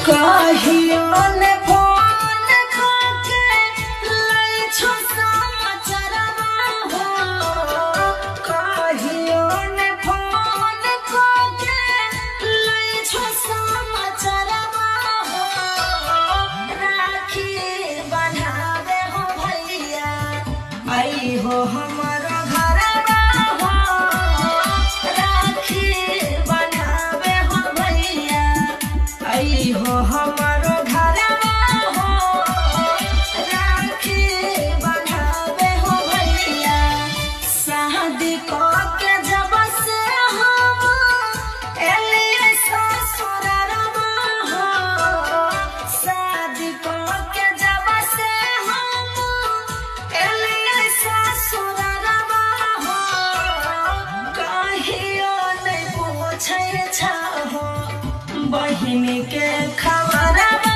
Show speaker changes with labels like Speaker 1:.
Speaker 1: कहियो ने फोन करके लै छो समाचारवा हो। कहियो ने फोन करके लै छो समाचारवा हो। राखी बन्हावे हो भैया आई हो हमारो घरवा हो। राखी बन्हावे हो भैया आई हो हमारो घरवा हो। राखी बन्हावे हो भैया शादी के जब से हम एलिए ससुरवा हो। शादी के जब से हम एलिए ससुरवा हो। कहियो नहीं पूछे छहो बहिन के खबरवा